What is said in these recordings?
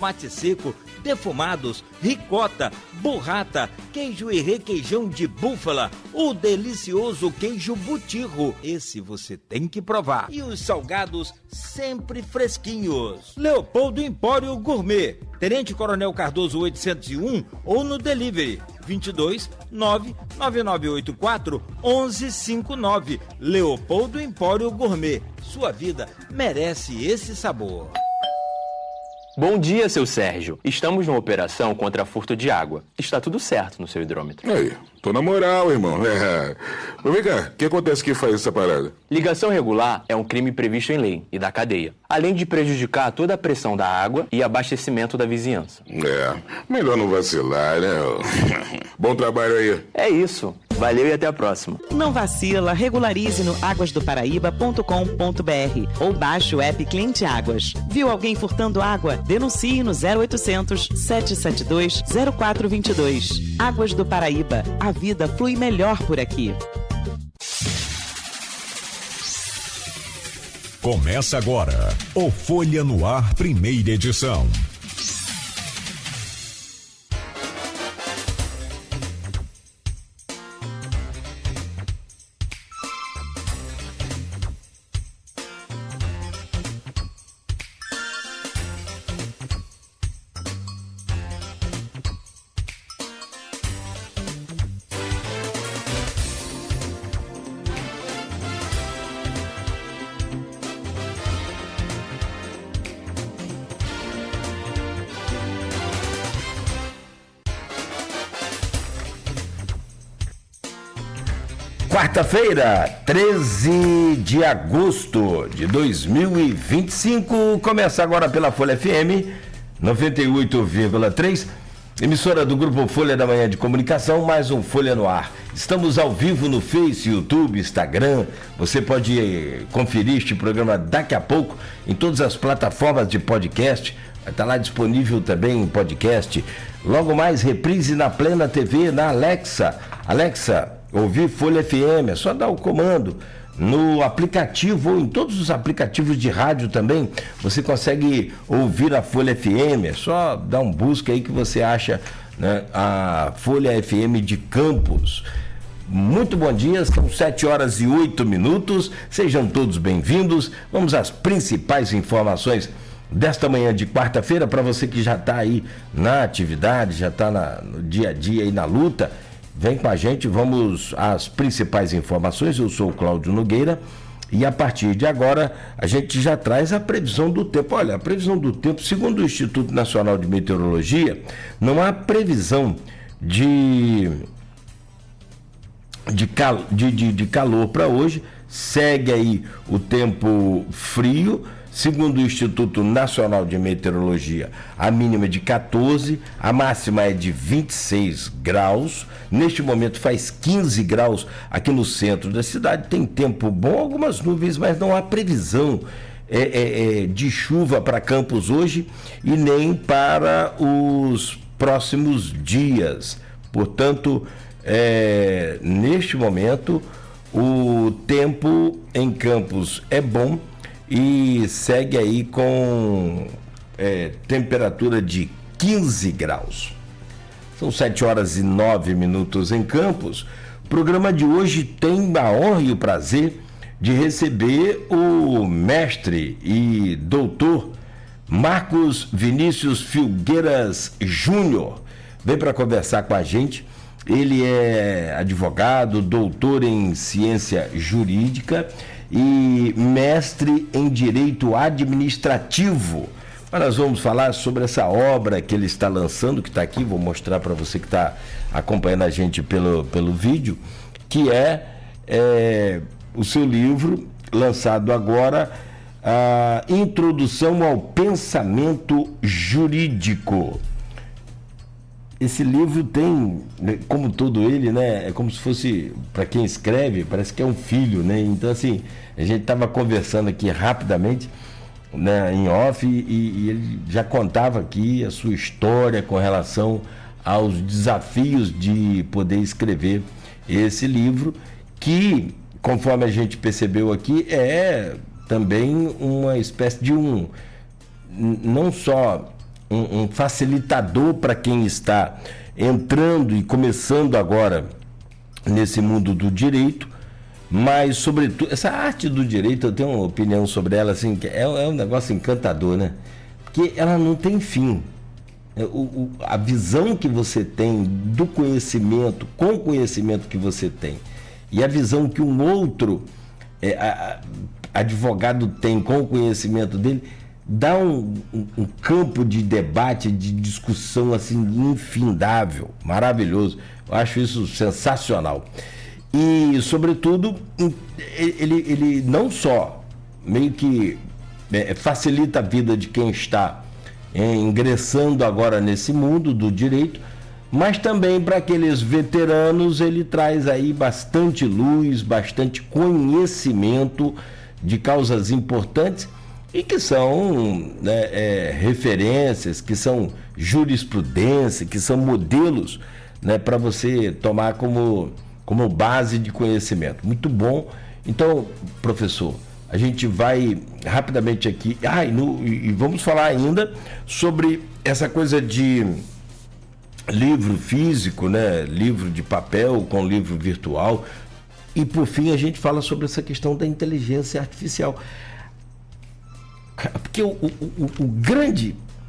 Tomate seco, defumados, ricota, burrata, queijo e requeijão de búfala, o delicioso queijo butirro, esse você tem que provar. E os salgados sempre fresquinhos. Leopoldo Empório Gourmet, Tenente Coronel Cardoso 801 ou no delivery 22 99984 1159. Leopoldo Empório Gourmet, sua vida merece esse sabor. Bom dia, seu Sérgio. Estamos numa operação contra furto de água. Está tudo certo no seu hidrômetro. Aí, tô na moral, irmão. Mas vem cá, o que acontece que faz essa parada? Ligação irregular é um crime previsto em lei e da cadeia, além de prejudicar toda a pressão da água e abastecimento da vizinhança. Melhor não vacilar, né? Bom trabalho aí. É isso. Valeu e até a próxima. Não vacila, regularize no aguasdoparaíba.com.br ou baixe o app Cliente Águas. Viu alguém furtando água? Denuncie no 0800 772 0422. Águas do Paraíba. A vida flui melhor por aqui. Começa agora o Folha no Ar, primeira edição. Quarta-feira, 13 de agosto de 2025, começa agora pela Folha FM 98,3, emissora do Grupo Folha da Manhã de Comunicação, mais um Folha no Ar. Estamos ao vivo no Face, YouTube, Instagram, você pode conferir este programa daqui a pouco em todas as plataformas de podcast, vai estar lá disponível também em podcast. Logo mais, reprise na Plena TV, na Alexa. Alexa, ouvir Folha FM, é só dar o comando no aplicativo ou em todos os aplicativos de rádio também, você consegue ouvir a Folha FM, é só dar um busca aí que você acha, né, a Folha FM de Campos. Muito bom dia, são 7h08, sejam todos bem-vindos, vamos às principais informações desta manhã de quarta-feira, para você que já está aí na atividade, já está no dia a dia aí na luta. Vem com a gente, vamos às principais informações. Eu sou o Cláudio Nogueira e a partir de agora a gente já traz a previsão do tempo. Olha, a previsão do tempo, segundo o Instituto Nacional de Meteorologia, não há previsão de calor para hoje. Segue aí o tempo frio. Segundo o Instituto Nacional de Meteorologia, a mínima é de 14, a máxima é de 26 graus. Neste momento faz 15 graus aqui no centro da cidade. Tem tempo bom, algumas nuvens, mas não há previsão de chuva para Campos hoje e nem para os próximos dias. Portanto, neste momento, o tempo em Campos é bom e segue aí com temperatura de 15 graus. São 7h09 em Campos. O programa de hoje tem a honra e o prazer de receber o mestre e doutor Marcos Vinícius Filgueiras Júnior. Vem para conversar com a gente. Ele é advogado, doutor em ciência jurídica e mestre em direito administrativo. Mas nós vamos falar sobre essa obra que ele está lançando, que está aqui, vou mostrar para você que está acompanhando a gente pelo vídeo, que é o seu livro, lançado agora, a Introdução ao Pensamento Jurídico. Esse livro tem, como todo ele, né, é como se fosse, para quem escreve, parece que é um filho, né? Então, assim, a gente estava conversando aqui rapidamente, né, em off, e ele já contava aqui a sua história com relação aos desafios de poder escrever esse livro, que, conforme a gente percebeu aqui, é também uma espécie de não só um facilitador para quem está entrando e começando agora nesse mundo do direito, mas, sobretudo, essa arte do direito, eu tenho uma opinião sobre ela, assim, que é um negócio encantador, né? Porque ela não tem fim. A visão que você tem do conhecimento, com o conhecimento que você tem, e a visão que um outro advogado tem com o conhecimento dele, dá um campo de debate, de discussão assim infindável, maravilhoso. Eu acho isso sensacional. E, sobretudo, ele não só meio que facilita a vida de quem está ingressando agora nesse mundo do direito, mas também para aqueles veteranos ele traz aí bastante luz, bastante conhecimento de causas importantes e que são referências, que são jurisprudência, que são modelos, né, para você tomar como base de conhecimento. Muito bom. Então, professor, a gente vai rapidamente aqui, e vamos falar ainda sobre essa coisa de livro físico, né? Livro de papel com livro virtual. E, por fim, a gente fala sobre essa questão da inteligência artificial. Porque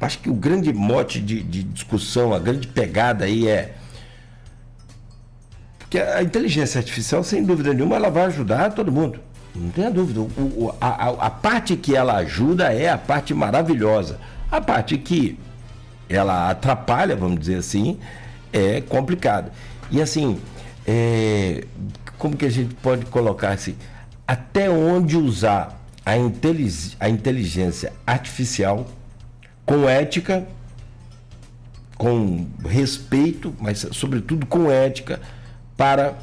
acho que o grande mote de discussão, a grande pegada aí porque a inteligência artificial, sem dúvida nenhuma, ela vai ajudar todo mundo. Não tenha dúvida. A parte que ela ajuda é a parte maravilhosa. A parte que ela atrapalha, vamos dizer assim, é complicada. E assim, como que a gente pode colocar assim? Até onde usar a inteligência artificial com ética, com respeito, mas sobretudo com ética para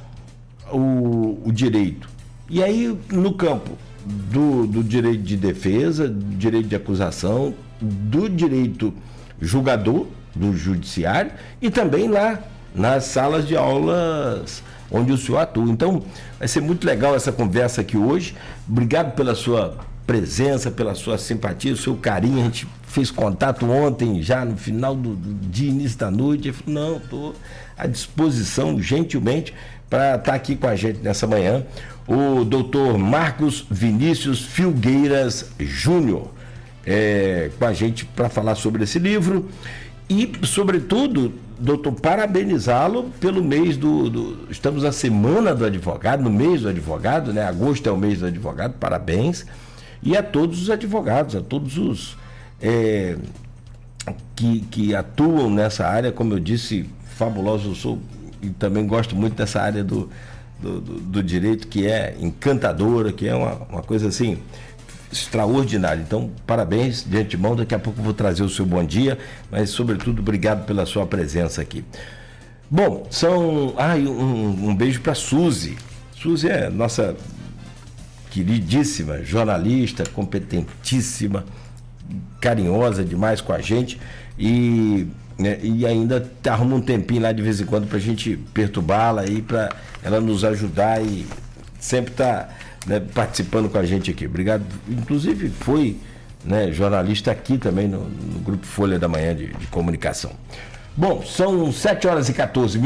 o direito. E aí, no campo do direito de defesa, do direito de acusação, do direito julgador, do judiciário, e também lá nas salas de aulas onde o senhor atua. Então, vai ser muito legal essa conversa aqui hoje. Obrigado pela sua presença, pela sua simpatia, o seu carinho. A gente fez contato ontem, já no final do dia, início da noite. Eu falei, não, estou à disposição, gentilmente, para estar aqui com a gente nessa manhã. O doutor Marcos Vinícius Filgueiras Júnior, com a gente para falar sobre esse livro. E, sobretudo, doutor, parabenizá-lo pelo mês estamos na semana do advogado, no mês do advogado, né? Agosto é o mês do advogado, parabéns. E a todos os advogados, a todos os que atuam nessa área, como eu disse, fabuloso, eu sou e também gosto muito dessa área do direito, que é encantadora, que é uma coisa assim extraordinária. Então, parabéns de antemão. Daqui a pouco eu vou trazer o seu bom dia, mas sobretudo obrigado pela sua presença aqui. Bom, um beijo para Suzy. Suzy é nossa queridíssima jornalista, competentíssima, carinhosa demais com a gente e ainda arruma um tempinho lá de vez em quando para a gente perturbá-la aí, para ela nos ajudar e sempre tá, né, participando com a gente aqui. Obrigado. Inclusive foi, né, jornalista aqui também no Grupo Folha da Manhã de comunicação. Bom, são 7h14.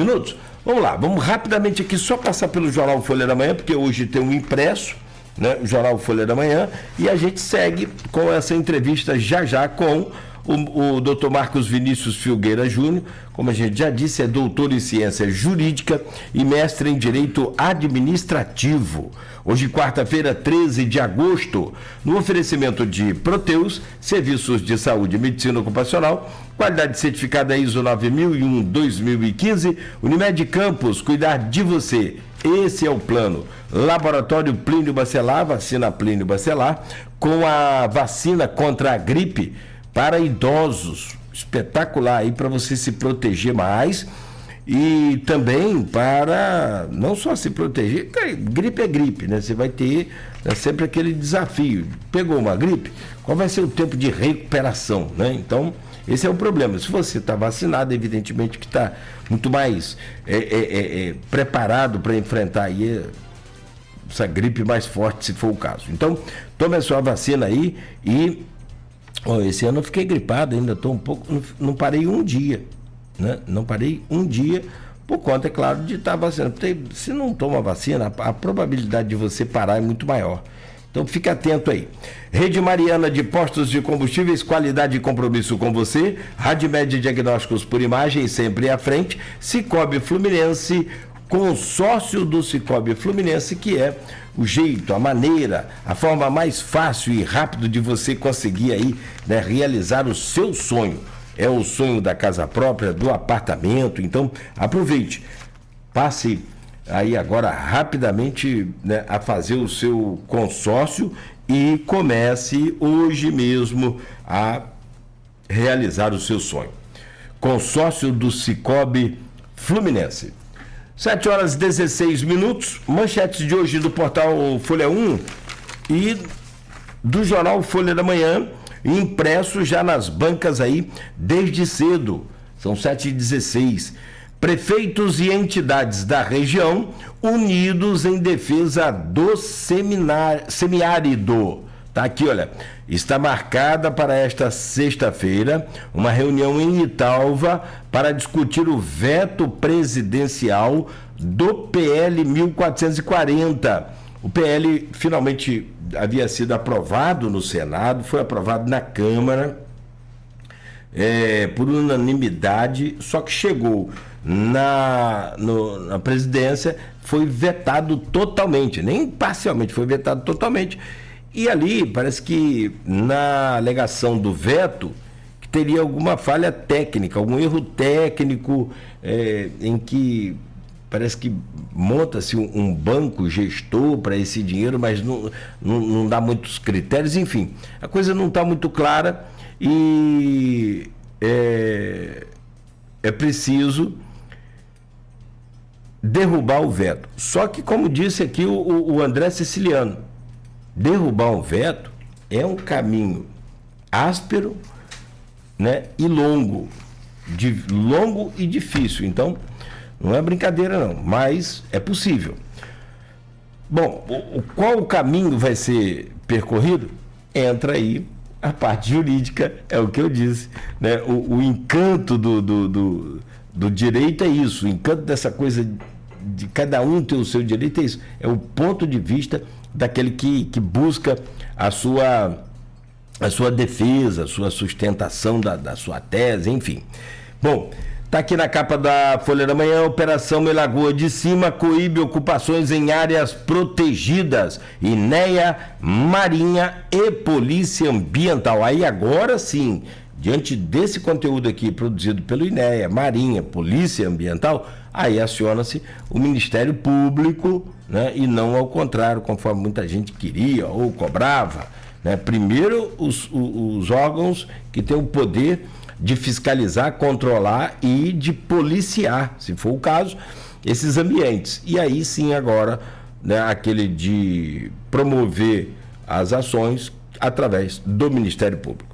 Vamos lá, vamos rapidamente aqui só passar pelo Jornal Folha da Manhã, porque hoje tem um impresso, né, o Jornal Folha da Manhã, e a gente segue com essa entrevista já com o doutor Marcos Vinícius Filgueira Júnior. Como a gente já disse, é doutor em ciência jurídica e mestre em direito administrativo. Hoje, quarta-feira, 13 de agosto, no oferecimento de Proteus, serviços de saúde e medicina ocupacional, qualidade certificada ISO 9001-2015, Unimed Campos, cuidar de você. Esse é o plano. Laboratório Plínio Bacelar, vacina Plínio Bacelar, com a vacina contra a gripe para idosos. Espetacular aí para você se proteger mais e também para não só se proteger, gripe é gripe, né? Você vai ter, né, sempre aquele desafio. Pegou uma gripe, qual vai ser o tempo de recuperação, né? Então, esse é o problema. Se você está vacinado, evidentemente que está muito mais preparado para enfrentar aí essa gripe mais forte, se for o caso. Então, tome a sua vacina aí e Esse ano eu fiquei gripado, ainda estou um pouco, não parei um dia, né? Não parei um dia por conta, é claro, de estar vacinando. Porque se não toma vacina, a probabilidade de você parar é muito maior. Então fique atento aí. Rede Mariana de Postos de Combustíveis, qualidade e compromisso com você. Radmed Diagnósticos por Imagem, sempre à frente. Cicobi Fluminense, consórcio do Cicobi Fluminense, que é o jeito, a maneira, a forma mais fácil e rápido de você conseguir aí, né, realizar o seu sonho. É o sonho da casa própria, do apartamento. Então aproveite, passe aí agora rapidamente, né, a fazer o seu consórcio e comece hoje mesmo a realizar o seu sonho. Consórcio do Cicobi Fluminense. 7h16, manchetes de hoje do portal Folha 1 e do jornal Folha da Manhã, impresso já nas bancas aí desde cedo, são 7h16. Prefeitos e entidades da região unidos em defesa do semiárido. Tá aqui, olha, está marcada para esta sexta-feira uma reunião em Italva para discutir o veto presidencial do PL 1440. O PL finalmente havia sido aprovado no Senado, foi aprovado na Câmara por unanimidade, só que chegou na presidência, foi vetado totalmente, nem parcialmente, foi vetado totalmente. E ali, parece que na alegação do veto, que teria alguma falha técnica, algum erro técnico, em que parece que monta-se um banco gestor para esse dinheiro, mas não dá muitos critérios, enfim, a coisa não está muito clara e é preciso derrubar o veto. Só que, como disse aqui o André Siciliano, derrubar um veto é um caminho áspero, né, e longo e difícil. Então, não é brincadeira não, mas é possível. Bom, qual o caminho vai ser percorrido? Entra aí a parte jurídica, é o que eu disse, né? O encanto do direito é isso, o encanto dessa coisa de cada um ter o seu direito é isso, é o ponto de vista daquele que busca a sua defesa, a sua sustentação da sua tese, enfim. Bom, está aqui na capa da Folha da Manhã, Operação Lagoa de Cima coíbe ocupações em áreas protegidas, INEA, Marinha e Polícia Ambiental. Aí agora sim, diante desse conteúdo aqui produzido pelo INEA, Marinha, Polícia Ambiental, aí aciona-se o Ministério Público, né, e não ao contrário, conforme muita gente queria ou cobrava, né? Primeiro os órgãos que têm o poder de fiscalizar, controlar e de policiar, se for o caso, esses ambientes. E aí sim agora, né, aquele de promover as ações através do Ministério Público.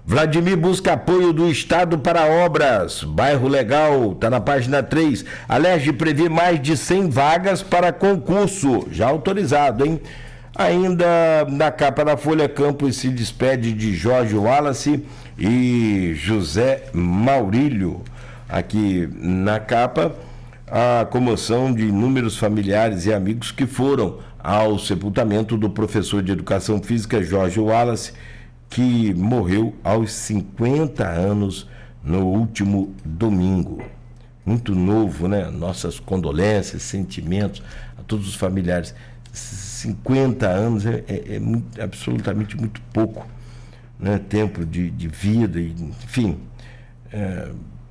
Vladimir busca apoio do Estado para obras. Bairro Legal, está na página 3. Alerj prevê mais de 100 vagas para concurso, já autorizado, hein? Ainda na capa da Folha, Campos se despede de Jorge Wallace e José Maurílio. Aqui na capa, a comoção de inúmeros familiares e amigos que foram ao sepultamento do professor de Educação Física Jorge Wallace, que morreu aos 50 anos no último domingo. Muito novo, né? Nossas condolências, sentimentos a todos os familiares. 50 anos é absolutamente muito pouco, né? Tempo de vida, enfim.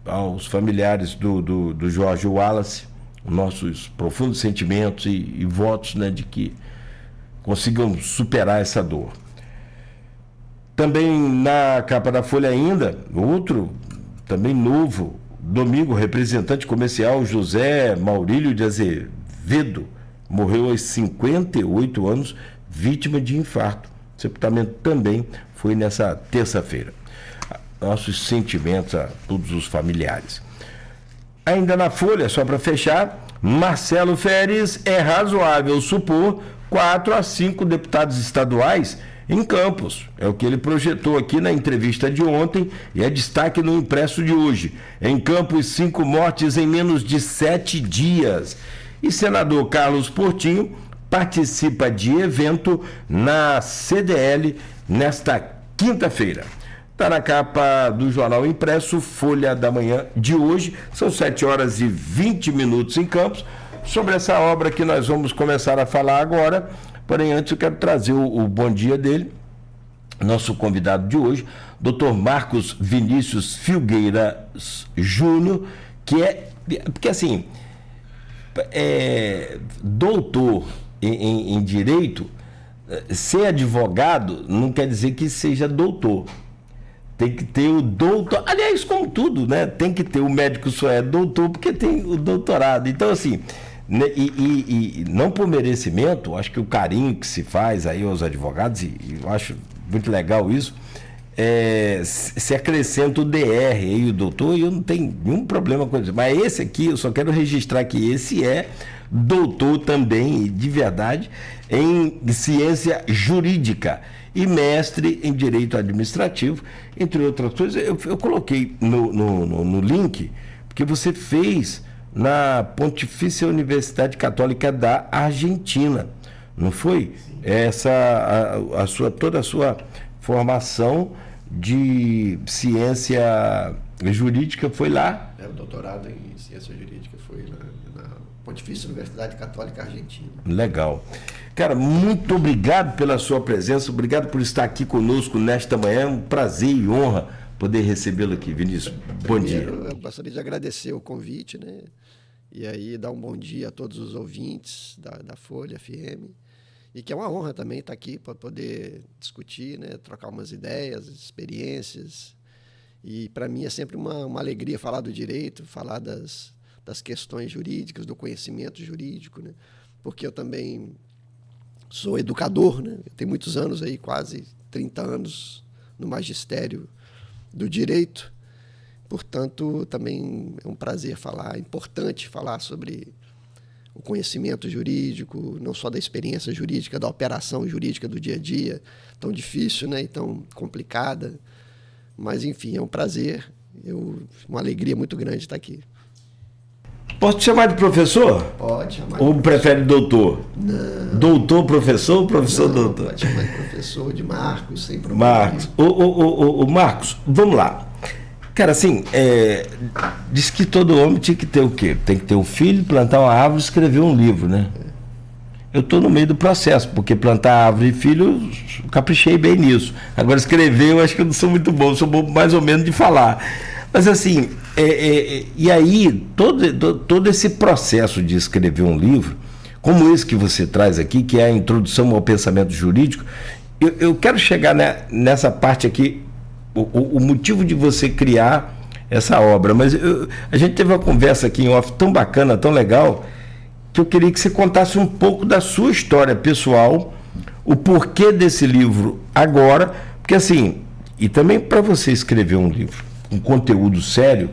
Aos familiares do Jorge Wallace, nossos profundos sentimentos e votos, né, de que consigam superar essa dor. Também na capa da Folha ainda, outro, também novo, domingo, representante comercial José Maurílio de Azevedo, morreu aos 58 anos, vítima de infarto. O sepultamento também foi nessa terça-feira. Nossos sentimentos a todos os familiares. Ainda na Folha, só para fechar, Marcelo Feres, é razoável supor 4 a 5 deputados estaduais em Campos. É o que ele projetou aqui na entrevista de ontem e é destaque no impresso de hoje. Em Campos, 5 mortes em menos de 7 dias. E senador Carlos Portinho participa de evento na CDL nesta quinta-feira. Está na capa do jornal impresso, Folha da Manhã de hoje. São 7h20 em Campos. Sobre essa obra que nós vamos começar a falar agora. Porém, antes eu quero trazer o bom dia dele. Nosso convidado de hoje, Dr. Marcos Vinícius Filgueira Júnior, que porque assim, doutor em Direito, ser advogado não quer dizer que seja doutor. Tem que ter o doutor, aliás, como tudo, né? Tem que ter, o médico só é doutor porque tem o doutorado. Então, assim, e não por merecimento, acho que o carinho que se faz aí aos advogados, e eu acho muito legal isso, se acrescenta o DR aí, o doutor, e eu não tenho nenhum problema com isso. Mas esse aqui, eu só quero registrar que esse é doutor também, de verdade, em ciência jurídica e mestre em direito administrativo, entre outras coisas. Eu coloquei no link, porque você fez na Pontifícia Universidade Católica da Argentina, não foi? Toda a sua formação de ciência jurídica foi lá? O doutorado em ciência jurídica foi na Pontifícia Universidade Católica Argentina. Legal. Cara, muito obrigado pela sua presença, obrigado por estar aqui conosco nesta manhã, é um prazer e honra poder recebê-lo aqui, Vinícius. Bom dia. Eu gostaria de agradecer o convite, né? E aí dar um bom dia a todos os ouvintes da Folha FM, e que é uma honra também estar aqui para poder discutir, né? Trocar umas ideias, experiências, e para mim é sempre uma alegria falar do direito, falar das questões jurídicas, do conhecimento jurídico, né? Porque eu também sou educador, né? Eu tenho muitos anos aí, quase 30 anos no magistério do direito. Portanto, também é um prazer falar, é importante falar sobre o conhecimento jurídico, não só da experiência jurídica, da operação jurídica do dia a dia, tão difícil, né? E tão complicada. Mas, enfim, é um prazer, uma alegria muito grande estar aqui. Posso te chamar de professor? Pode chamar. Ou prefere doutor? Não. Doutor, professor ou professor, doutor? Pode chamar de professor, de Marcos, sem problema. Marcos. Marcos, vamos lá. Cara, assim, diz que todo homem tinha que ter o quê? Tem que ter um filho, plantar uma árvore e escrever um livro, né? Eu estou no meio do processo, porque plantar árvore e filho, eu caprichei bem nisso. Agora, escrever, eu acho que eu não sou muito bom, sou bom mais ou menos de falar. Mas, assim, e aí, todo esse processo de escrever um livro, como esse que você traz aqui, que é a introdução ao pensamento jurídico, eu quero chegar nessa parte aqui, o motivo de você criar essa obra. Mas a gente teve uma conversa aqui em off tão bacana, tão legal, que eu queria que você contasse um pouco da sua história pessoal, o porquê desse livro agora, porque assim, e também para você escrever um livro, um conteúdo sério,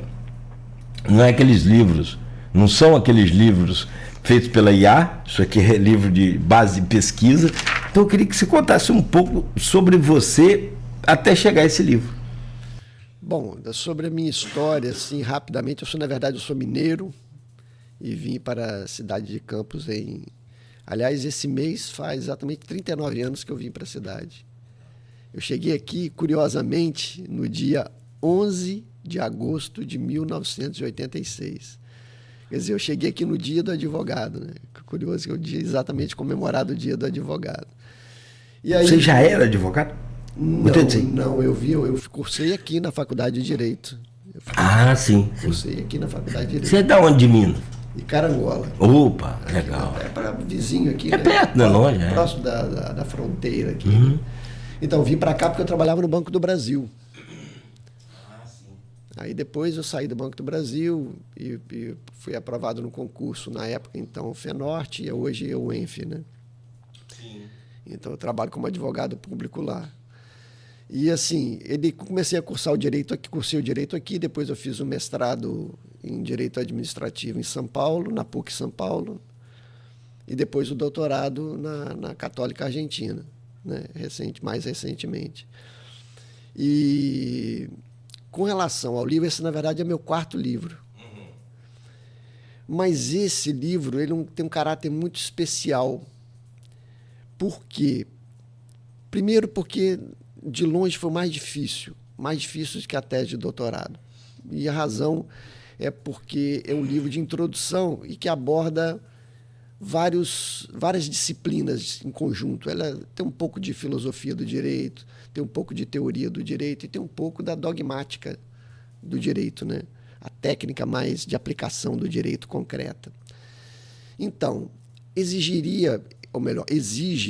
não é aqueles livros, não são aqueles livros feitos pela IA, isso aqui é livro de base de pesquisa. Então eu queria que você contasse um pouco sobre você até chegar a esse livro. Bom, sobre a minha história, assim, rapidamente, na verdade, eu sou mineiro e vim para a cidade de Campos aliás, esse mês faz exatamente 39 anos que eu vim para a cidade. Eu cheguei aqui, curiosamente, no dia 11 de agosto de 1986. Quer dizer, eu cheguei aqui no dia do advogado, né? Curioso que é o dia exatamente comemorado o dia do advogado. E aí, você já era advogado? Não, eu cursei aqui na Faculdade de Direito. Sim. Cursei aqui na Faculdade de Direito. Você é da onde de Minas? De Carangola. Opa, legal. É para vizinho aqui, né? Perto, não é longe, próximo da fronteira aqui. Uhum. Né? Então, vim para cá porque eu trabalhava no Banco do Brasil. Aí depois eu saí do Banco do Brasil e fui aprovado no concurso, na época, então, o FENORTE, e hoje é o ENF, né? Sim. Então, eu trabalho como advogado público lá. E, assim, comecei a cursar o direito aqui, cursei o direito aqui, depois eu fiz um mestrado em Direito Administrativo em São Paulo, na PUC São Paulo, e depois o doutorado na Católica Argentina. né? Mais recentemente. E com relação ao livro, esse na verdade é meu 4º livro. Mas esse livro ele tem um caráter muito especial. Por quê? Primeiro porque de longe foi mais difícil do que a tese de doutorado. E a razão é porque é um livro de introdução e que aborda várias disciplinas em conjunto. Ela tem um pouco de filosofia do direito, tem um pouco de teoria do direito e tem um pouco da dogmática do direito, né? A técnica mais de aplicação do direito concreta. Então, exigiu,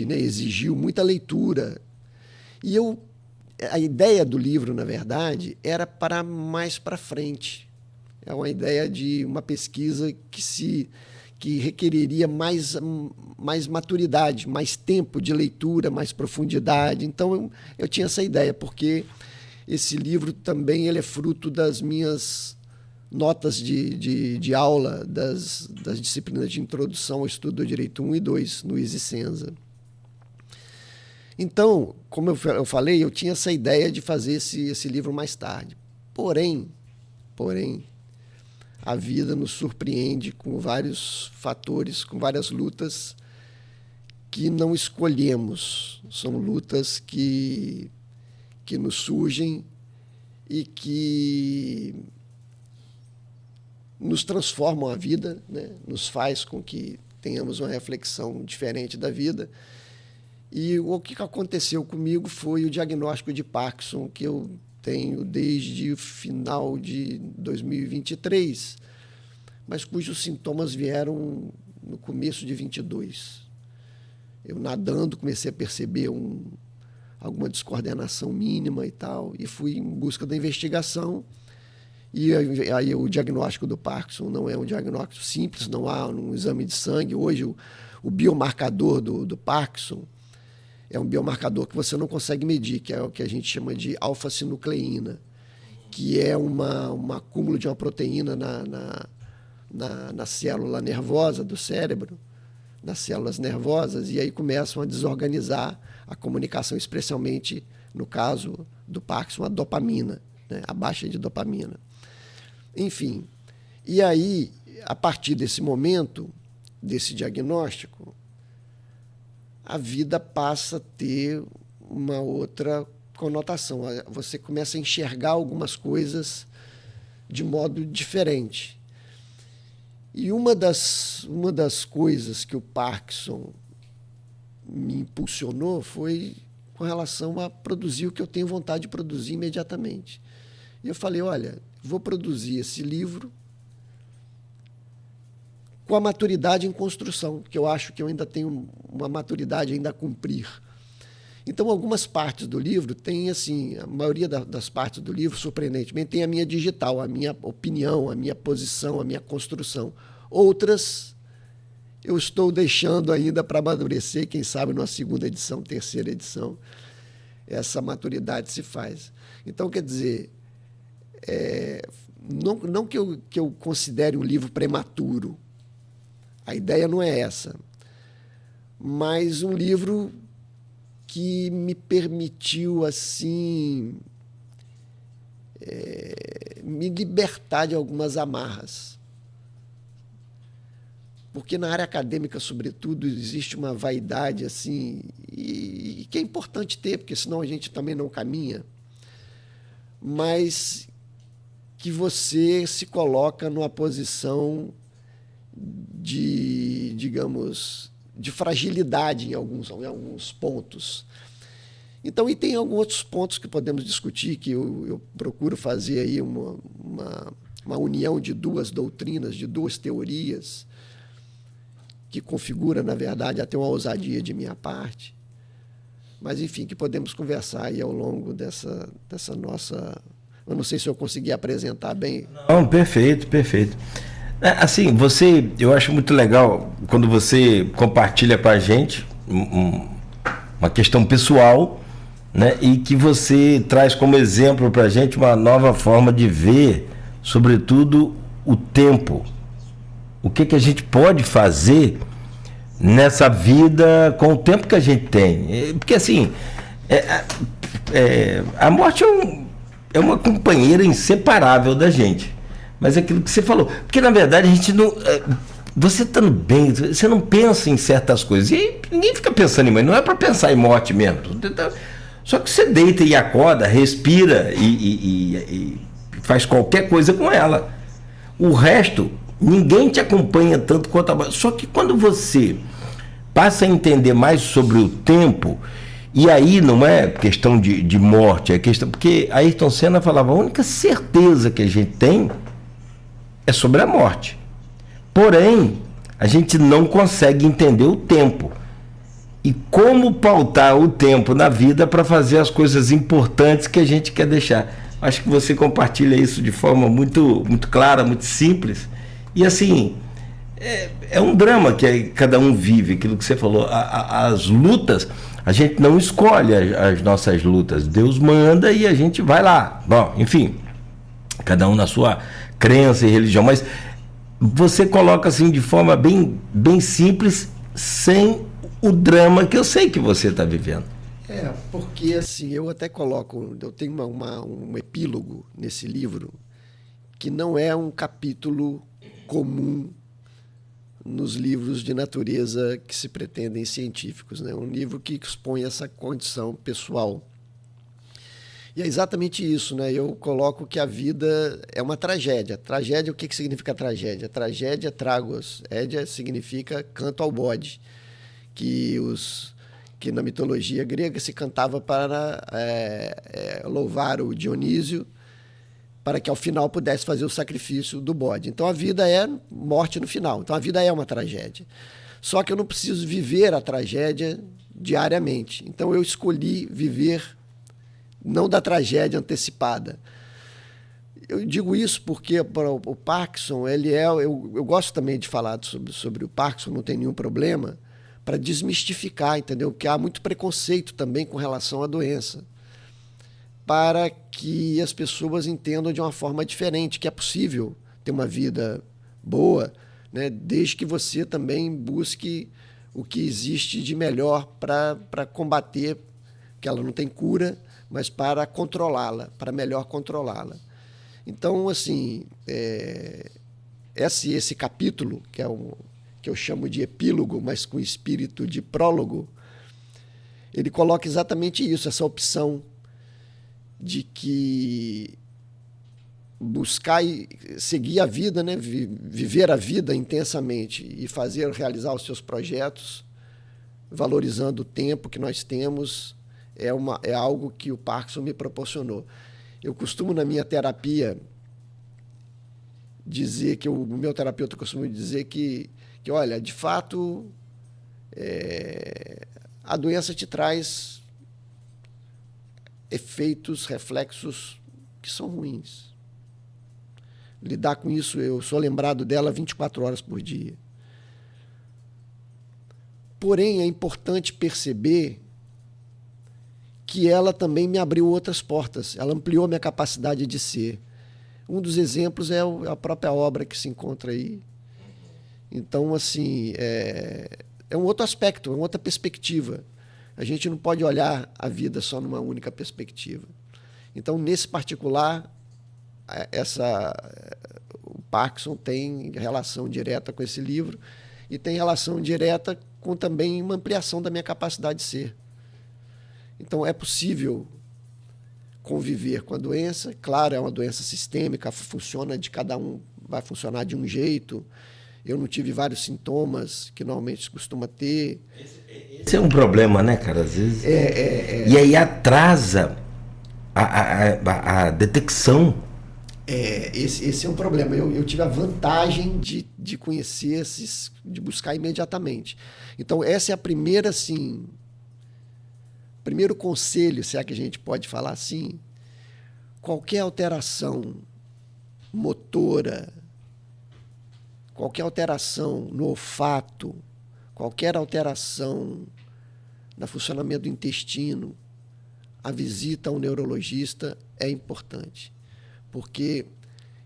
né? Exigiu muita leitura. E a ideia do livro, na verdade, era para mais para frente. É uma ideia de uma pesquisa que requeriria mais maturidade, mais tempo de leitura, mais profundidade. Então, eu tinha essa ideia, porque esse livro também ele é fruto das minhas notas de aula das disciplinas de introdução ao estudo do direito 1 e 2, no Isicenza. Então, como eu falei, eu tinha essa ideia de fazer esse livro mais tarde. Porém, a vida nos surpreende com vários fatores, com várias lutas que não escolhemos. São lutas que nos surgem e que nos transformam a vida, né? Nos faz com que tenhamos uma reflexão diferente da vida. E o que aconteceu comigo foi o diagnóstico de Parkinson, que eu tenho desde o final de 2023, mas cujos sintomas vieram no começo de 22. Eu nadando comecei a perceber alguma descoordenação mínima e tal, e fui em busca da investigação. E aí o diagnóstico do Parkinson não é um diagnóstico simples, não há um exame de sangue. Hoje o biomarcador do Parkinson é um biomarcador que você não consegue medir, que é o que a gente chama de alfa-sinucleína, que é um acúmulo de uma proteína na célula nervosa do cérebro, nas células nervosas, e aí começam a desorganizar a comunicação, especialmente, no caso do Parkinson, a dopamina, né? A baixa de dopamina. Enfim, e aí, a partir desse momento, desse diagnóstico, a vida passa a ter uma outra conotação. Você começa a enxergar algumas coisas de modo diferente. E uma das coisas que o Parkinson me impulsionou foi com relação a produzir o que eu tenho vontade de produzir imediatamente. E eu falei, olha, vou produzir esse livro com a maturidade em construção, porque eu acho que eu ainda tenho uma maturidade ainda a cumprir. Então, algumas partes do livro tem, assim, a maioria das partes do livro, surpreendentemente, tem a minha digital, a minha opinião, a minha posição, a minha construção. Outras eu estou deixando ainda para amadurecer, quem sabe numa segunda edição, terceira edição, essa maturidade se faz. Então, quer dizer, não que eu considere um livro prematuro, a ideia não é essa, mas um livro que me permitiu, assim, me libertar de algumas amarras. Porque na área acadêmica, sobretudo, existe uma vaidade, assim, e que é importante ter, porque senão a gente também não caminha, mas que você se coloca numa posição de, digamos, de fragilidade em alguns pontos. Então, e tem alguns outros pontos que podemos discutir, que eu procuro fazer aí uma união de duas doutrinas, de duas teorias, que configura, na verdade, até uma ousadia de minha parte. Mas, enfim, que podemos conversar aí ao longo dessa nossa... Eu não sei se eu consegui apresentar bem. Não, perfeito. Assim, eu acho muito legal quando você compartilha com a gente uma questão pessoal, né? E que você traz como exemplo para a gente uma nova forma de ver, sobretudo, o tempo. O que a gente pode fazer nessa vida com o tempo que a gente tem. Porque assim, a morte é uma companheira inseparável da gente. Mas é aquilo que você falou. Porque na verdade a gente não. Você estando bem, você não pensa em certas coisas. E aí, ninguém fica pensando em morte, não é para pensar em morte mesmo. Só que você deita e acorda, respira e faz qualquer coisa com ela. O resto, ninguém te acompanha tanto quanto a morte. Só que quando você passa a entender mais sobre o tempo, e aí não é questão de morte, é questão. Porque Ayrton Senna falava: a única certeza que a gente tem é sobre a morte. Porém, a gente não consegue entender o tempo. E como pautar o tempo na vida para fazer as coisas importantes que a gente quer deixar. Acho que você compartilha isso de forma muito, muito clara, muito simples. E assim, é um drama que cada um vive, aquilo que você falou. As lutas, a gente não escolhe as nossas lutas. Deus manda e a gente vai lá. Bom, enfim, cada um na sua crença e religião. Mas você coloca assim de forma bem, bem simples, sem o drama que eu sei que você está vivendo. Porque assim, eu até coloco, eu tenho um epílogo nesse livro que não é um capítulo comum nos livros de natureza que se pretendem científicos, né? Um livro que expõe essa condição pessoal. E é exatamente isso, né? Eu coloco que a vida é uma tragédia. Tragédia, o que significa tragédia? Tragédia, trágos. Édia significa canto ao bode, que na mitologia grega se cantava para louvar o Dionísio, para que ao final pudesse fazer o sacrifício do bode. Então a vida é morte no final. Então a vida é uma tragédia. Só que eu não preciso viver a tragédia diariamente. Então eu escolhi viver não da tragédia antecipada. Eu digo isso porque o Parkinson, eu gosto também de falar sobre o Parkinson, não tem nenhum problema, para desmistificar, entendeu? Porque há muito preconceito também com relação à doença, para que as pessoas entendam de uma forma diferente que é possível ter uma vida boa, né? Desde que você também busque o que existe de melhor para combater, que ela não tem cura, mas para controlá-la, para melhor controlá-la. Então, assim, esse capítulo, que eu chamo de epílogo, mas com espírito de prólogo, ele coloca exatamente isso, essa opção de que buscar e seguir a vida, né? Viver a vida intensamente e realizar os seus projetos, valorizando o tempo que nós temos, é algo que o Parkinson me proporcionou. Eu costumo, na minha terapia, dizer que o meu terapeuta costuma dizer que olha, de fato, a doença te traz efeitos, reflexos que são ruins. Lidar com isso, eu sou lembrado dela 24 horas por dia. Porém, é importante perceber que ela também me abriu outras portas, ela ampliou minha capacidade de ser. Um dos exemplos é a própria obra que se encontra aí. Então, assim, é um outro aspecto, é uma outra perspectiva. A gente não pode olhar a vida só numa única perspectiva. Então, nesse particular, o Parkinson tem relação direta com esse livro e tem relação direta com também uma ampliação da minha capacidade de ser. Então, é possível conviver com a doença. Claro, é uma doença sistêmica, funciona de cada um, vai funcionar de um jeito. Eu não tive vários sintomas que normalmente se costuma ter. Esse é um problema, né, cara? Às vezes. E aí atrasa a detecção. Esse é um problema. Eu tive a vantagem de conhecer de buscar imediatamente. Então, essa é a primeira, assim... Primeiro conselho, se é que a gente pode falar assim, qualquer alteração motora, qualquer alteração no olfato, qualquer alteração no funcionamento do intestino, a visita ao neurologista é importante, porque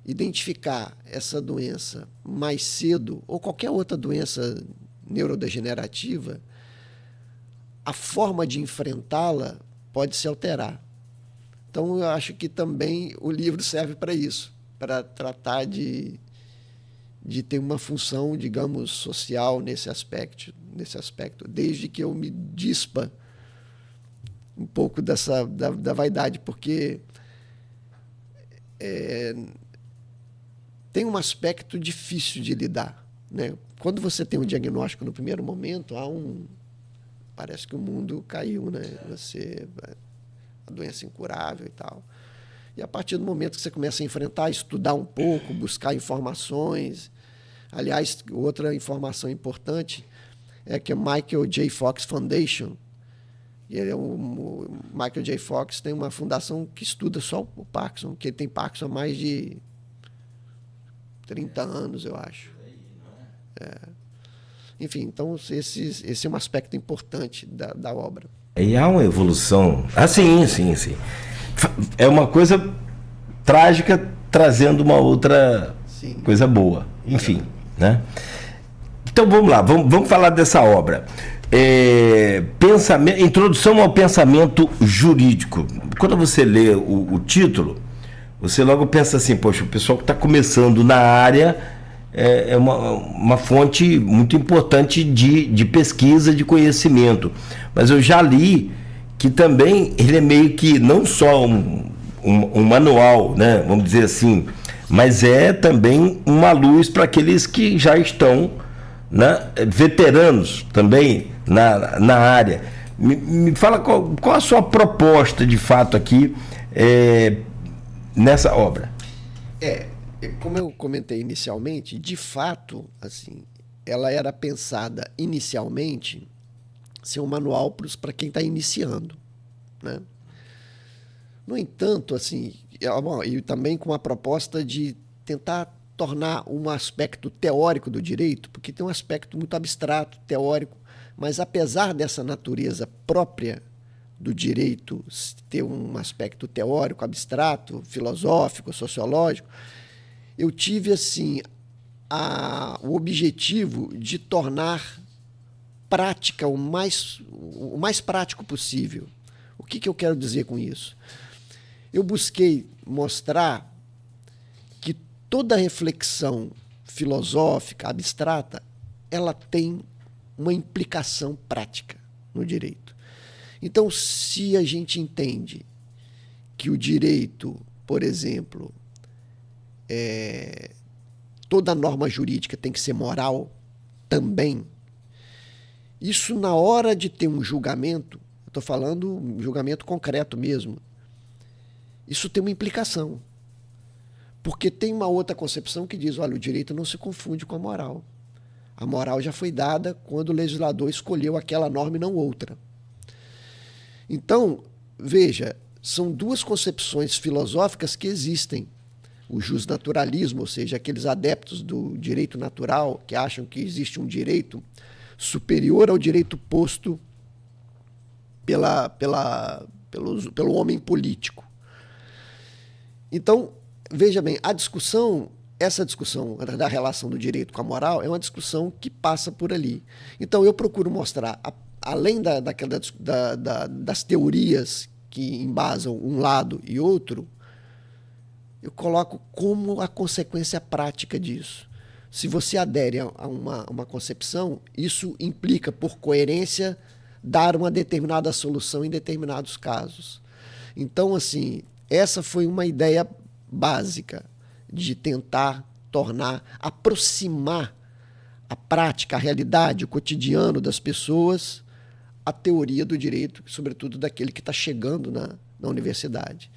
identificar essa doença mais cedo, ou qualquer outra doença neurodegenerativa, a forma de enfrentá-la pode se alterar. Então, eu acho que também o livro serve para isso, para tratar de ter uma função, digamos, social nesse aspecto, desde que eu me dispa um pouco da vaidade, porque tem um aspecto difícil de lidar, né? Quando você tem um diagnóstico no primeiro momento, parece que o mundo caiu, né? A doença incurável e tal. E a partir do momento que você começa a enfrentar, estudar um pouco, buscar informações. Aliás, outra informação importante é que a Michael J. Fox Foundation, o Michael J. Fox tem uma fundação que estuda só o Parkinson, que ele tem Parkinson há mais de 30 anos, eu acho. Enfim, então esse é um aspecto importante da obra. E há uma evolução. Sim. É uma coisa trágica trazendo uma outra coisa boa. Enfim, né? Então vamos lá, vamos falar dessa obra. Introdução ao pensamento jurídico. Quando você lê o título, você logo pensa assim, poxa, o pessoal que está começando na área é uma fonte muito importante de pesquisa, de conhecimento. Mas eu já li que também ele é meio que não só um manual, né, vamos dizer assim, mas é também uma luz para aqueles que já estão, né, veteranos também na área. Me fala qual a sua proposta de fato aqui nessa obra. Como eu comentei inicialmente, de fato, assim, ela era pensada inicialmente ser um manual para quem está iniciando, né? No entanto, assim, e também com a proposta de tentar tornar um aspecto teórico do direito, porque tem um aspecto muito abstrato, teórico, mas apesar dessa natureza própria do direito ter um aspecto teórico, abstrato, filosófico, sociológico, eu tive assim o objetivo de tornar prática o mais prático possível. O que eu quero dizer com isso? Eu busquei mostrar que toda reflexão filosófica, abstrata, ela tem uma implicação prática no direito. Então, se a gente entende que o direito, por exemplo, toda norma jurídica tem que ser moral também, isso na hora de ter um julgamento, eu estou falando um julgamento concreto mesmo, isso tem uma implicação. Porque tem uma outra concepção que diz, olha, o direito não se confunde com a moral. A moral já foi dada quando o legislador escolheu aquela norma e não outra. Então, veja, são duas concepções filosóficas que existem. O justnaturalismo, ou seja, aqueles adeptos do direito natural que acham que existe um direito superior ao direito posto pelo homem político. Então, veja bem, essa discussão da relação do direito com a moral é uma discussão que passa por ali. Então, eu procuro mostrar, além das teorias que embasam um lado e outro, eu coloco como a consequência prática disso. Se você adere a uma concepção, isso implica, por coerência, dar uma determinada solução em determinados casos. Então, assim, essa foi uma ideia básica de tentar aproximar a prática, a realidade, o cotidiano das pessoas, a teoria do direito, sobretudo daquele que está chegando na universidade.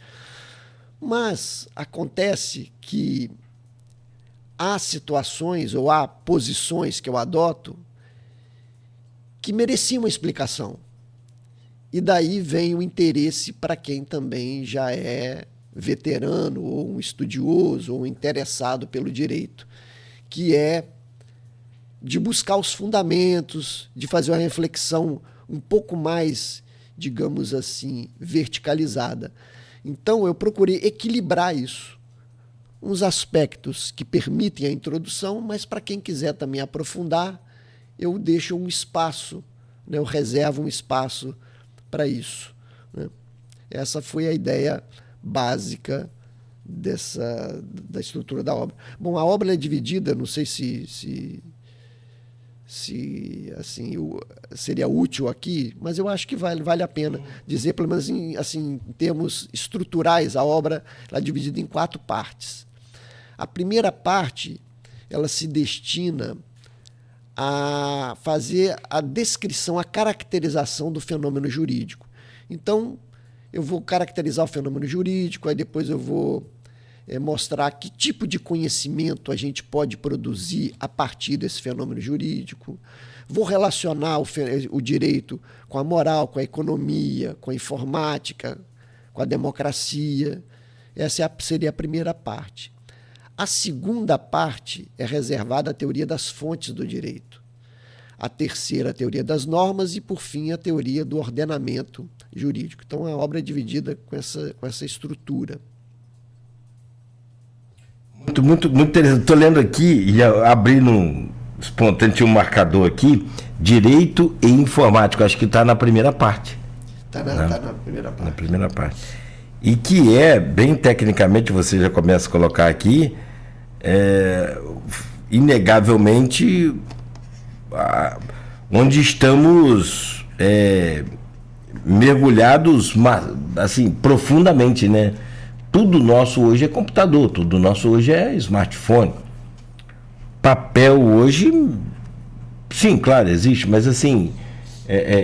Mas acontece que há situações ou há posições que eu adoto que mereciam uma explicação. E daí vem o interesse para quem também já é veterano, ou um estudioso, ou um interessado pelo direito, que é de buscar os fundamentos, de fazer uma reflexão um pouco mais, digamos assim, verticalizada. Então, eu procurei equilibrar isso. Uns aspectos que permitem a introdução, mas para quem quiser também aprofundar, eu deixo um espaço, né? Eu reservo um espaço para isso, né? Essa foi a ideia básica da estrutura da obra. Bom, a obra é dividida, não sei se assim, seria útil aqui, mas eu acho que vale a pena dizer, pelo menos em termos estruturais, a obra ela é dividida em 4 partes. A primeira parte, ela se destina a fazer a descrição, a caracterização do fenômeno jurídico. Então, eu vou caracterizar o fenômeno jurídico, aí depois eu vou mostrar que tipo de conhecimento a gente pode produzir a partir desse fenômeno jurídico. Vou relacionar o direito com a moral, com a economia, com a informática, com a democracia. Essa seria a primeira parte. A segunda parte é reservada à teoria das fontes do direito. A terceira, a teoria das normas e, por fim, a teoria do ordenamento jurídico. Então, a obra é dividida com essa estrutura. Muito interessante. Estou lendo aqui e abrindo espontâneo, tinha um marcador aqui, direito e informática. Acho que está na primeira parte. Está na primeira parte. Na primeira parte. E que é, bem tecnicamente, você já começa a colocar aqui, inegavelmente, onde estamos mergulhados assim, profundamente, né? Tudo nosso hoje é computador, tudo nosso hoje é smartphone. Papel hoje, sim, claro, existe, mas assim,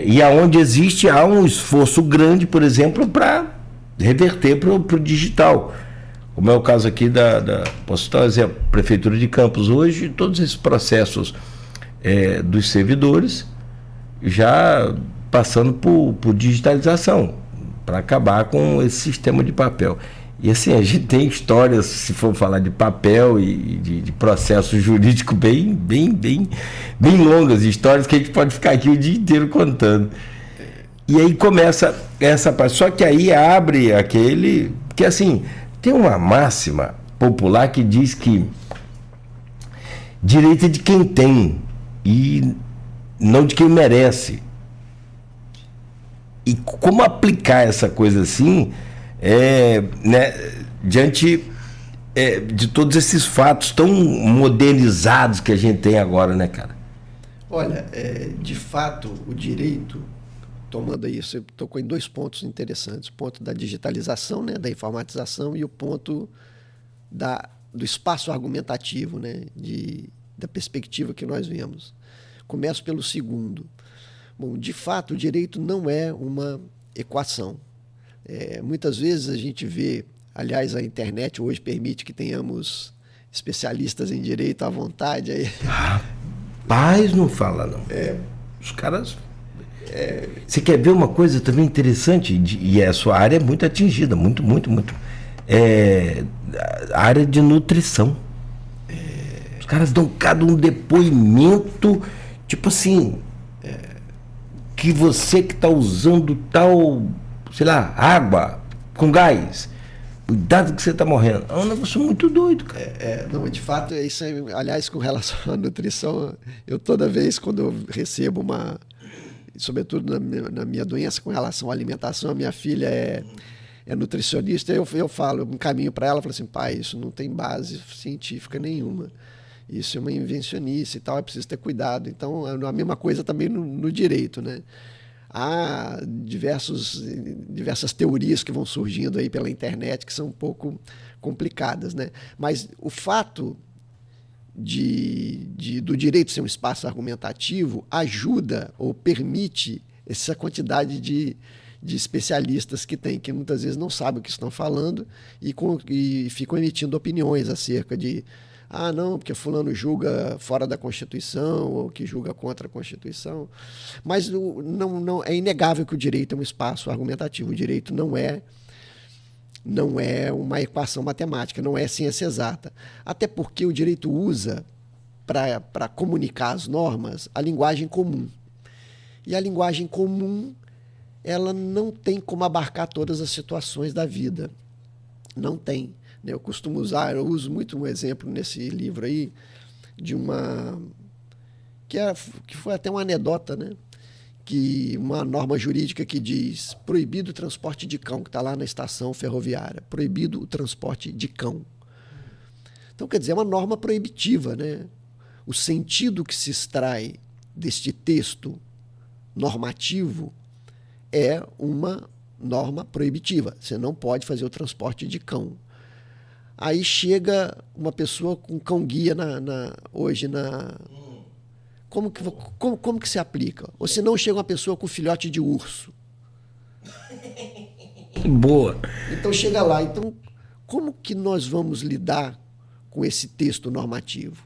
e aonde existe, há um esforço grande, por exemplo, para reverter para o digital. Como é o caso aqui posso citar um exemplo, Prefeitura de Campos hoje, todos esses processos dos servidores já passando por digitalização, para acabar com esse sistema de papel. E assim, a gente tem histórias, se for falar de papel e de processo jurídico bem longas, histórias que a gente pode ficar aqui o dia inteiro contando. E aí começa essa parte. Só que aí abre aquele... que assim, tem uma máxima popular que diz que direito é de quem tem e não de quem merece. E como aplicar essa coisa assim, né, diante de todos esses fatos tão modernizados que a gente tem agora, né, cara? Olha, de fato, o direito, tomando aí, você tocou em 2 pontos interessantes, o ponto da digitalização, né, da informatização, e o ponto do espaço argumentativo, né, da perspectiva que nós vemos. Começo pelo segundo. Bom, de fato, o direito não é uma equação. Muitas vezes a gente vê, aliás, a internet hoje permite que tenhamos especialistas em direito à vontade. Aí. Rapaz, não fala não. Os caras... Você quer ver uma coisa também interessante? E a sua área é muito atingida, muito. A área de nutrição. Os caras dão cada um depoimento, tipo assim... que você que está usando tal, sei lá, água com gás, cuidado que você está morrendo. É um negócio muito doido, cara. Não, de fato, isso aliás, com relação à nutrição, eu toda vez quando eu recebo sobretudo na minha doença com relação à alimentação, a minha filha é nutricionista, eu falo, eu encaminho para ela, falo assim, pai, isso não tem base científica nenhuma. Isso é uma invencionice e tal, é preciso ter cuidado. Então, a mesma coisa também no direito, né? Há diversas teorias que vão surgindo aí pela internet que são um pouco complicadas, né? Mas o fato do direito ser um espaço argumentativo ajuda ou permite essa quantidade de especialistas que tem, que muitas vezes não sabem o que estão falando e ficam emitindo opiniões acerca de não, porque fulano julga fora da Constituição ou que julga contra a Constituição. Mas não é inegável que o direito é um espaço argumentativo. O direito não é uma equação matemática, não é ciência exata. Até porque o direito usa, para comunicar as normas, a linguagem comum. E a linguagem comum, ela não tem como abarcar todas as situações da vida. Não tem. Eu costumo eu uso muito um exemplo nesse livro aí de uma que foi até uma anedota, né? Que uma norma jurídica que diz proibido o transporte de cão, que está lá na estação ferroviária, proibido o transporte de cão. Então, quer dizer, é uma norma proibitiva, né? O sentido que se extrai deste texto normativo é uma norma proibitiva. Você não pode fazer o transporte de cão. Aí chega uma pessoa com cão-guia hoje na... Como que se aplica? Ou se não, chega uma pessoa com filhote de urso. Boa. Então chega lá. Então, como que nós vamos lidar com esse texto normativo?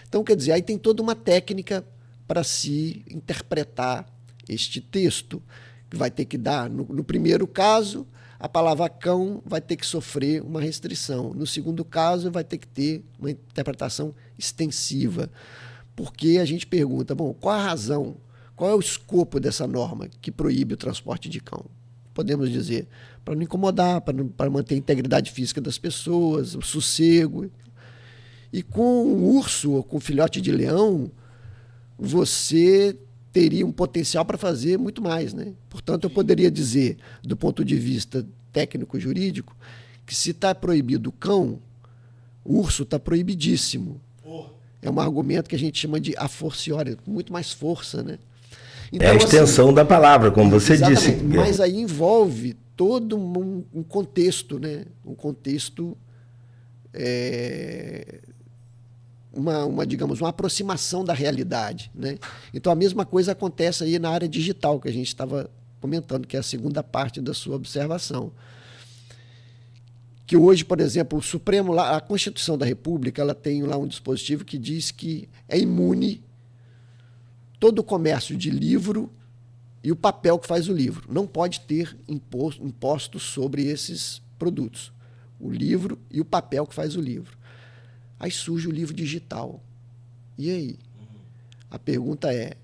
Então, quer dizer, aí tem toda uma técnica para se interpretar este texto, que vai ter que dar, no primeiro caso, a palavra cão vai ter que sofrer uma restrição. No segundo caso, vai ter que ter uma interpretação extensiva. Porque a gente pergunta, bom, qual a razão, qual é o escopo dessa norma que proíbe o transporte de cão? Podemos dizer, para não incomodar, para manter a integridade física das pessoas, o sossego. E com um urso ou com um filhote de leão, você teria um potencial para fazer muito mais, né? Portanto, eu poderia dizer, do ponto de vista técnico-jurídico, que se está proibido o cão, o urso está proibidíssimo. É um argumento que a gente chama de a fortiori, com muito mais força, né? Então, é a extensão da palavra, como você exatamente, disse. Mas aí envolve todo um contexto, né? Um contexto, digamos, uma aproximação da realidade, né? Então a mesma coisa acontece aí na área digital, que a gente estava comentando, que é a segunda parte da sua observação. Que hoje, por exemplo, o Supremo, a Constituição da República, ela tem lá um dispositivo que diz que é imune todo o comércio de livro e o papel que faz o livro. Não pode ter imposto sobre esses produtos. O livro e o papel que faz o livro. Aí surge o livro digital. E aí? A pergunta é,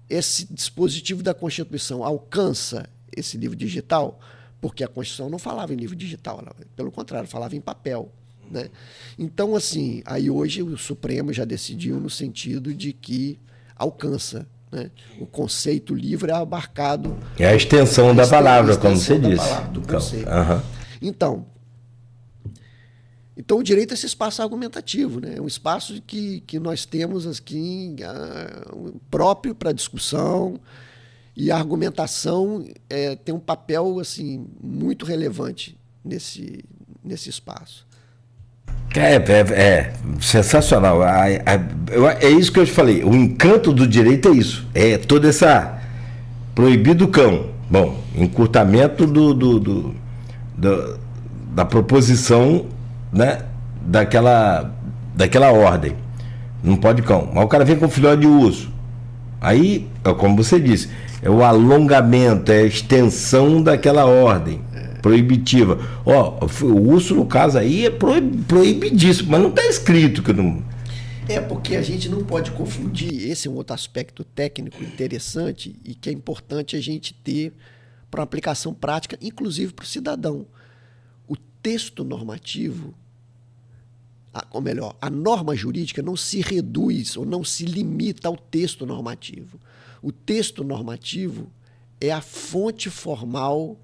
esse dispositivo da Constituição alcança esse livro digital? Porque a Constituição não falava em livro digital, ela, pelo contrário, falava em papel, né? Então, assim, aí hoje o Supremo já decidiu no sentido de que alcança, né? O conceito livre é abarcado... É a extensão da palavra, como você disse. Palavra, do conceito. Uhum. Então, o direito é esse espaço argumentativo, né? É um espaço que nós temos aqui próprio para discussão, e a argumentação tem um papel assim, muito relevante nesse espaço. É sensacional. É isso que eu te falei. O encanto do direito é isso. É toda essa... Proibido o cão. Bom, encurtamento da proposição, né, daquela ordem. Não pode cão. Mas o cara vem com filhote de urso. Aí, como você disse, é o alongamento, é a extensão daquela ordem proibitiva. O urso, no caso aí, é proibidíssimo, mas não está escrito que não... Porque a gente não pode confundir, esse é um outro aspecto técnico interessante e que é importante a gente ter para uma aplicação prática, inclusive para o cidadão. O texto normativo, ou melhor, a norma jurídica não se reduz ou não se limita ao texto normativo. O texto normativo é a fonte formal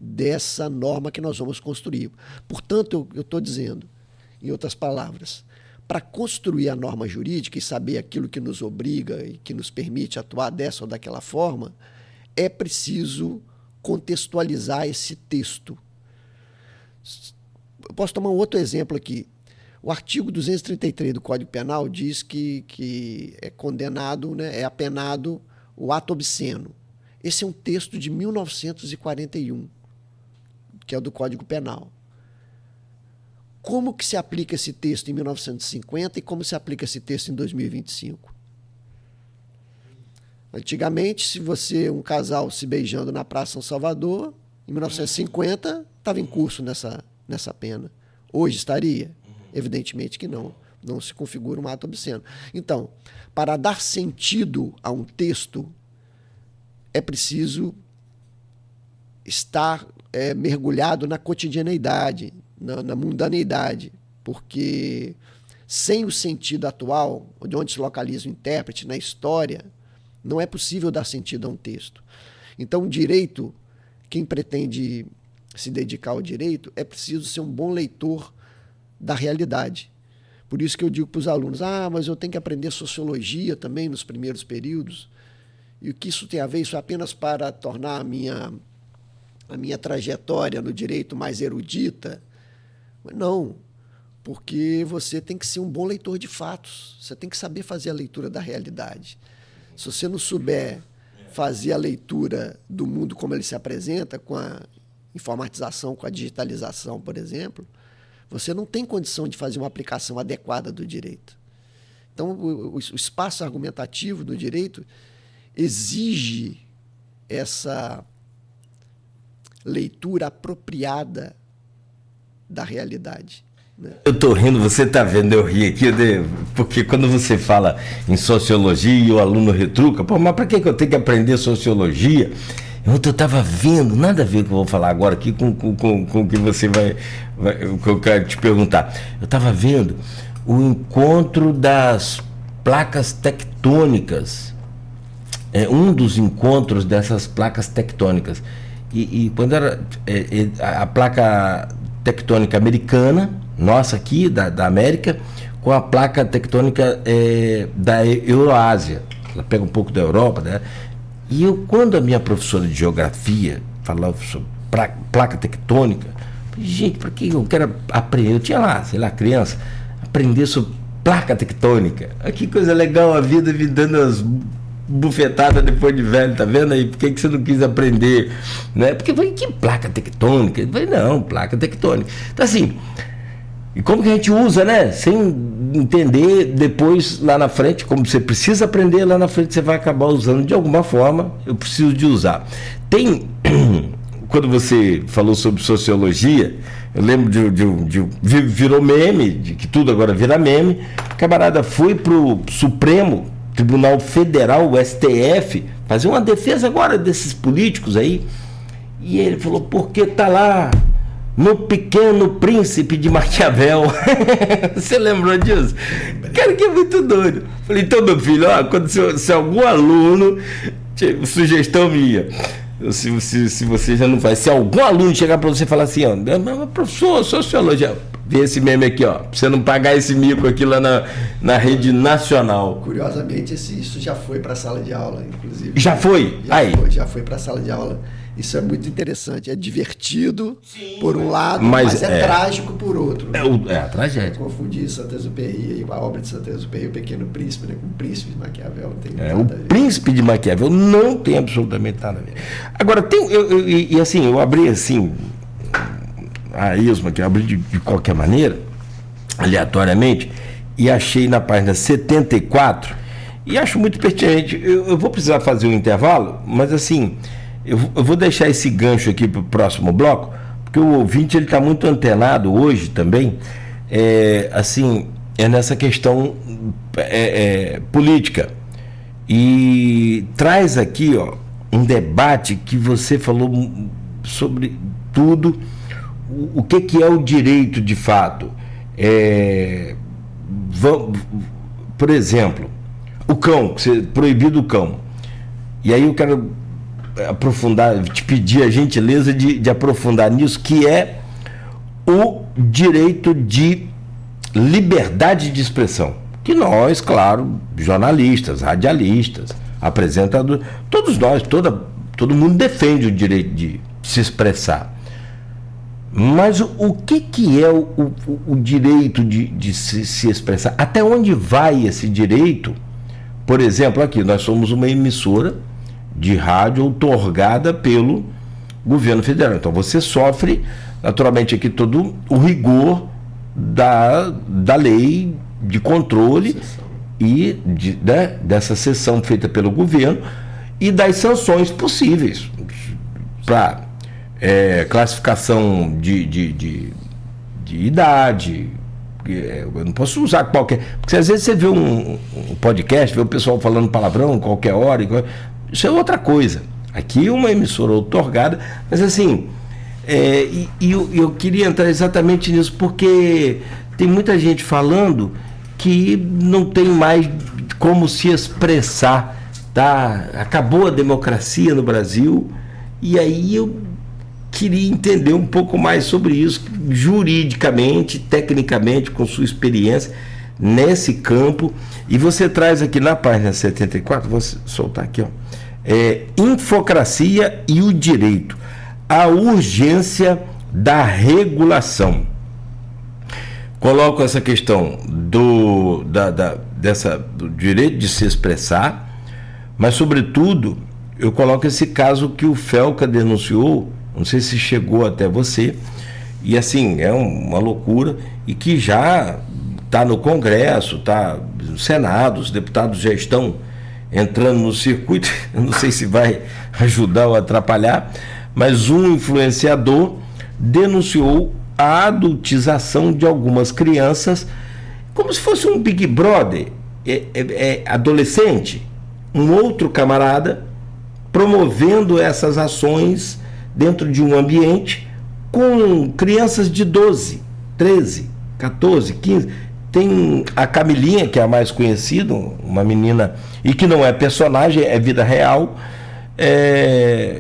dessa norma que nós vamos construir. Portanto, eu estou dizendo, em outras palavras, para construir a norma jurídica e saber aquilo que nos obriga e que nos permite atuar dessa ou daquela forma, é preciso contextualizar esse texto. Eu posso tomar um outro exemplo aqui. O artigo 233 do Código Penal diz que é condenado, né, é apenado o ato obsceno. Esse é um texto de 1941, que é o do Código Penal. Como que se aplica esse texto em 1950 e como se aplica esse texto em 2025? Antigamente, se um casal se beijando na Praça São Salvador, em 1950, estava em curso nessa pena. Hoje estaria? Evidentemente que não. Não se configura um ato obsceno. Então, para dar sentido a um texto, é preciso estar mergulhado na cotidianeidade, na mundaneidade, porque sem o sentido atual, de onde se localiza o intérprete na história, não é possível dar sentido a um texto. Então, o direito, quem pretende se dedicar ao direito, é preciso ser um bom leitor da realidade. Por isso que eu digo para os alunos, mas eu tenho que aprender sociologia também nos primeiros períodos. E o que isso tem a ver? Isso é apenas para tornar a minha trajetória no direito mais erudita? Não, porque você tem que ser um bom leitor de fatos. Você tem que saber fazer a leitura da realidade. Se você não souber fazer a leitura do mundo como ele se apresenta, com a informatização, com a digitalização, por exemplo, você não tem condição de fazer uma aplicação adequada do direito. Então, o espaço argumentativo do direito exige essa leitura apropriada da realidade. Né? Eu estou rindo, você está vendo eu rir aqui, porque quando você fala em sociologia e o aluno retruca, mas para que eu tenho que aprender sociologia? Eu estava vendo, nada a ver com o que eu vou falar agora aqui com o que você que eu quero te perguntar. Eu estava vendo o encontro das placas tectônicas, um dos encontros dessas placas tectônicas. E quando era a placa tectônica americana, nossa aqui, da América, com a placa tectônica da Euroásia. Ela pega um pouco da Europa, né? E quando a minha professora de geografia falava sobre placa tectônica, eu falei, gente, para que eu quero aprender? Eu tinha lá, sei lá, criança, aprender sobre placa tectônica. Que coisa legal, a vida me dando as bufetadas depois de velho, tá vendo aí? Por que você não quis aprender? Né? Porque eu falei, que placa tectônica? Eu falei, não, placa tectônica. Então, assim, e como que a gente usa, né? Sem entender depois lá na frente, como você precisa aprender lá na frente, você vai acabar usando de alguma forma. Eu preciso de usar. Quando você falou sobre sociologia, eu lembro virou meme, de que tudo agora vira meme. O camarada foi pro Supremo Tribunal Federal, o STF, fazer uma defesa agora desses políticos aí. E ele falou, porque tá lá no Pequeno Príncipe de Maquiavel. Você lembrou disso? Cara, que é muito doido. Falei, então, meu filho, quando se algum aluno, sugestão minha, se você já não faz, se algum aluno chegar para você e falar assim, professor, sociologia, vê esse meme aqui, pra você não pagar esse mico aqui lá na rede nacional. Curiosamente, isso já foi para a sala de aula, inclusive. Já foi? Já foi para a sala de aula. Isso é muito interessante, é divertido, sim, por um lado, mas é trágico por outro. É a tragédia. Eu confundi Saint-Exupéry com a obra de Saint-Exupéry, o Pequeno Príncipe, né, com o Príncipe de Maquiavel. Não tem nada a ver. Príncipe de Maquiavel não tem absolutamente nada a ver. Agora, eu abri assim, a esma, que eu abri de qualquer maneira, aleatoriamente, e achei na página 74, e acho muito pertinente. Eu vou precisar fazer um intervalo, mas assim, eu vou deixar esse gancho aqui para o próximo bloco, porque o ouvinte está muito antenado hoje também, nessa questão política. E traz aqui um debate que você falou sobre tudo, o que é o direito de fato. Por exemplo, o cão, proibido o cão. E aí eu quero aprofundar, te pedir a gentileza de aprofundar nisso, que é o direito de liberdade de expressão, que nós, claro, jornalistas, radialistas, apresentadores, todos nós, todo mundo defende o direito de se expressar. Mas o que é o direito de se expressar? Até onde vai esse direito? Por exemplo, aqui nós somos uma emissora de rádio outorgada pelo governo federal. Então você sofre, naturalmente, aqui todo o rigor da lei de controle e dessa sessão feita pelo governo e das sanções possíveis para classificação de idade. Eu não posso usar qualquer... Porque às vezes você vê um podcast, vê o pessoal falando palavrão qualquer hora... Isso é outra coisa. Aqui é uma emissora outorgada, mas assim, eu queria entrar exatamente nisso, porque tem muita gente falando que não tem mais como se expressar, tá? Acabou a democracia no Brasil, e aí eu queria entender um pouco mais sobre isso, juridicamente, tecnicamente, com sua experiência nesse campo. E você traz aqui na página 74, vou soltar aqui, ó, Infocracia e o Direito, a urgência da regulação. Coloco essa questão do direito de se expressar, mas, sobretudo, eu coloco esse caso que o Felca denunciou, não sei se chegou até você, e assim, é uma loucura, e que já está no Congresso, está no Senado, os deputados já estão entrando no circuito, eu não sei se vai ajudar ou atrapalhar, mas um influenciador denunciou a adultização de algumas crianças, como se fosse um Big Brother adolescente, um outro camarada promovendo essas ações dentro de um ambiente com crianças de 12, 13, 14, 15. Tem a Camilinha, que é a mais conhecida, uma menina, e que não é personagem, é vida real,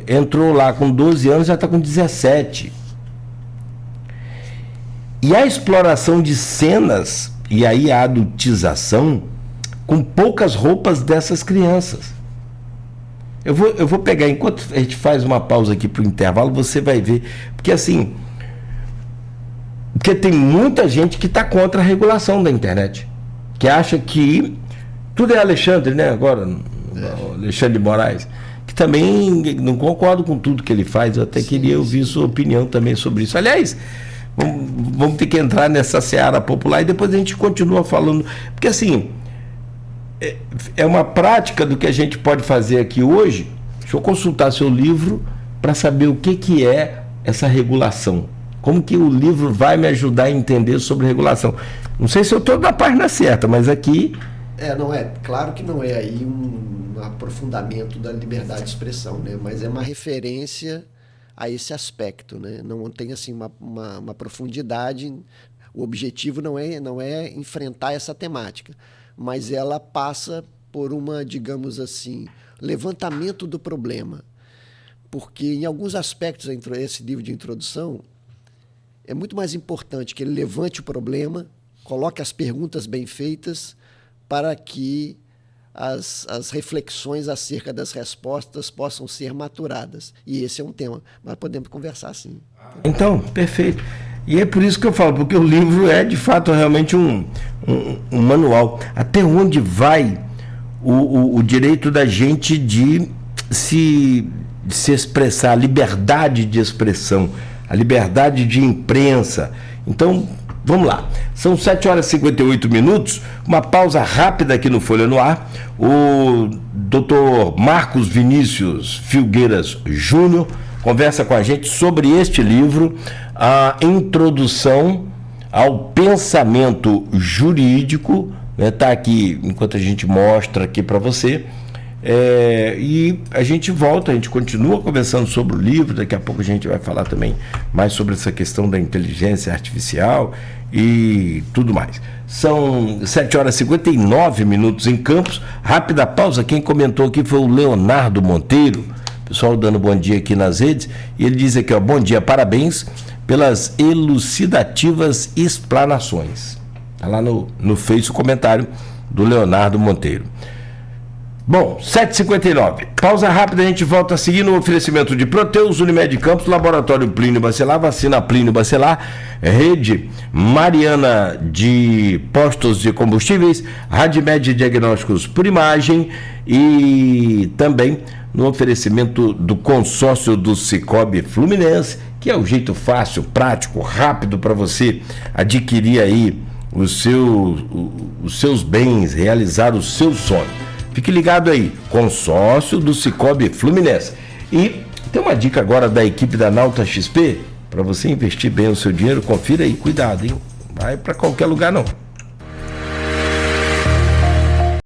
entrou lá com 12 anos, já está com 17. E a exploração de cenas, e aí a adultização, com poucas roupas dessas crianças. Eu vou pegar, enquanto a gente faz uma pausa aqui para o intervalo, você vai ver, porque assim, porque tem muita gente que está contra a regulação da internet, que acha que tudo é Alexandre, né? Agora, Alexandre de Moraes, que também não concordo com tudo que ele faz, eu até queria ouvir sua opinião também sobre isso. Aliás, vamos ter que entrar nessa seara popular e depois a gente continua falando, porque assim, é uma prática do que a gente pode fazer aqui hoje. Deixa eu consultar seu livro para saber o que é essa regulação. Como que o livro vai me ajudar a entender sobre regulação? Não sei se eu estou na página certa, mas aqui... não é. Claro que não é aí um aprofundamento da liberdade de expressão, né? Mas é uma referência a esse aspecto, né? Não tem assim uma profundidade. O objetivo não é enfrentar essa temática, mas ela passa por digamos assim, levantamento do problema. Porque em alguns aspectos, esse livro de introdução, é muito mais importante que ele levante o problema, coloque as perguntas bem feitas, para que as reflexões acerca das respostas possam ser maturadas. E esse é um tema, mas podemos conversar sim. Então, perfeito. E é por isso que eu falo, porque o livro é de fato realmente um manual. Até onde vai o direito da gente de se expressar, a liberdade de expressão, a liberdade de imprensa. Então, vamos lá. São 7h58, uma pausa rápida aqui no Folha no Ar. O Dr. Marcos Vinícius Filgueiras Júnior conversa com a gente sobre este livro, a introdução ao pensamento jurídico, né? Tá aqui, enquanto a gente mostra aqui para você, e a gente volta, a gente continua conversando sobre o livro. Daqui a pouco a gente vai falar também mais sobre essa questão da inteligência artificial e tudo mais. São 7h59 em Campos. Rápida pausa. Quem comentou aqui foi o Leonardo Monteiro, pessoal dando bom dia aqui nas redes, e ele diz aqui, ó, bom dia, parabéns pelas elucidativas explanações. Está lá no Face o comentário do Leonardo Monteiro. Bom, 7h59, pausa rápida, a gente volta a seguir no oferecimento de Proteus, Unimed Campos, Laboratório Plínio Bacelar, Vacina Plínio Bacelar, Rede Mariana de Postos de Combustíveis, Radmed Diagnósticos por Imagem e também no oferecimento do consórcio do Sicoob Fluminense, que é o jeito fácil, prático, rápido para você adquirir aí os seus bens, realizar o seu sonho. Fique ligado aí, consórcio do Sicoob Fluminense. E tem uma dica agora da equipe da Nauta XP, para você investir bem o seu dinheiro, confira aí, cuidado, hein? Vai para qualquer lugar não.